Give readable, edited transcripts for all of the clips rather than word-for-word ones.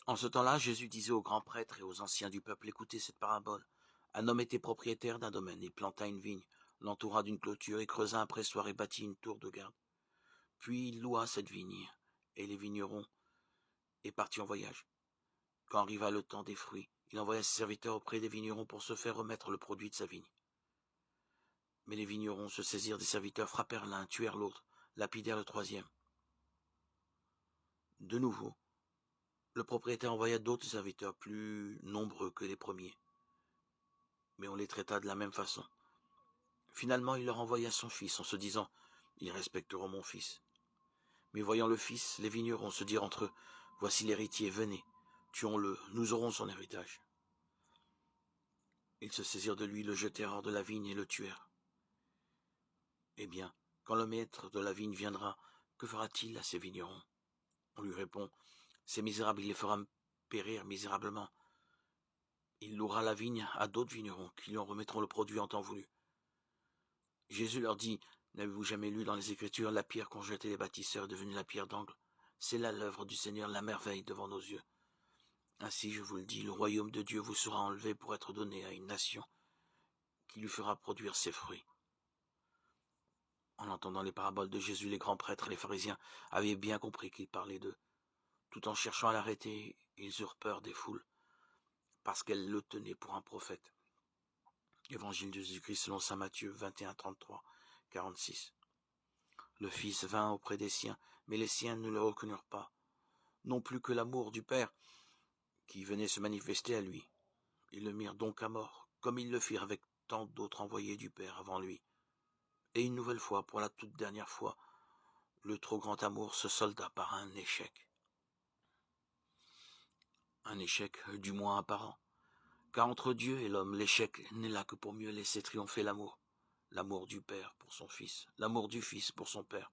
En ce temps-là, Jésus disait aux grands prêtres et aux anciens du peuple, écoutez cette parabole. Un homme était propriétaire d'un domaine, il planta une vigne, l'entoura d'une clôture et creusa un pressoir et bâtit une tour de garde. Puis il loua cette vigne, et les vignerons et partit en voyage. Quand arriva le temps des fruits, il envoya ses serviteurs auprès des vignerons pour se faire remettre le produit de sa vigne. Mais les vignerons se saisirent des serviteurs, frappèrent l'un, tuèrent l'autre, lapidèrent le troisième. De nouveau, le propriétaire envoya d'autres serviteurs plus nombreux que les premiers, mais on les traita de la même façon. Finalement, il leur envoya son fils en se disant « Ils respecteront mon fils ». Mais voyant le fils, les vignerons se dirent entre eux « Voici l'héritier, venez, tuons-le, nous aurons son héritage ». Ils se saisirent de lui, le jetèrent hors de la vigne et le tuèrent. Eh bien, quand le maître de la vigne viendra, que fera-t-il à ces vignerons? On lui répond « Ces misérables, il les fera périr misérablement. Il louera la vigne à d'autres vignerons qui lui en remettront le produit en temps voulu. » Jésus leur dit « N'avez-vous jamais lu dans les Écritures, la pierre qu'ont jetée les bâtisseurs est devenue la pierre d'angle? C'est là l'œuvre du Seigneur, la merveille devant nos yeux. Ainsi, je vous le dis, le royaume de Dieu vous sera enlevé pour être donné à une nation qui lui fera produire ses fruits. » En entendant les paraboles de Jésus, les grands prêtres et les pharisiens avaient bien compris qu'il parlait d'eux. Tout en cherchant à l'arrêter, ils eurent peur des foules, parce qu'elles le tenaient pour un prophète. Évangile de Jésus-Christ selon saint Matthieu 21, 33, 46. Le Fils vint auprès des siens, mais les siens ne le reconnurent pas, non plus que l'amour du Père qui venait se manifester à lui. Ils le mirent donc à mort, comme ils le firent avec tant d'autres envoyés du Père avant lui. Et une nouvelle fois, pour la toute dernière fois, le trop grand amour se solda par un échec. Un échec du moins apparent, car entre Dieu et l'homme, l'échec n'est là que pour mieux laisser triompher l'amour. L'amour du Père pour son Fils, l'amour du Fils pour son Père,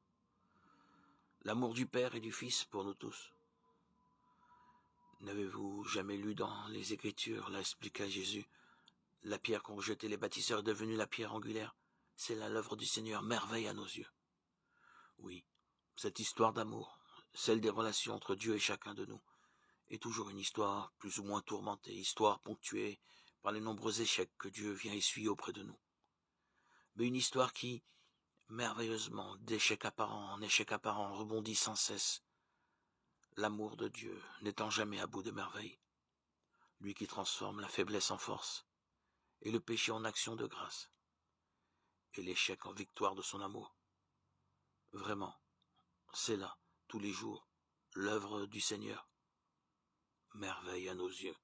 l'amour du Père et du Fils pour nous tous. N'avez-vous jamais lu dans les Écritures, là expliqua Jésus, la pierre qu'ont jetée les bâtisseurs est devenue la pierre angulaire. C'est là l'œuvre du Seigneur, merveille à nos yeux. Oui, cette histoire d'amour, celle des relations entre Dieu et chacun de nous, est toujours une histoire plus ou moins tourmentée, histoire ponctuée par les nombreux échecs que Dieu vient essuyer auprès de nous. Mais une histoire qui, merveilleusement, d'échec apparent en échec apparent, rebondit sans cesse, l'amour de Dieu n'étant jamais à bout de merveille, lui qui transforme la faiblesse en force, et le péché en action de grâce, et l'échec en victoire de son amour. Vraiment, c'est là, tous les jours, l'œuvre du Seigneur. Merveille à nos yeux.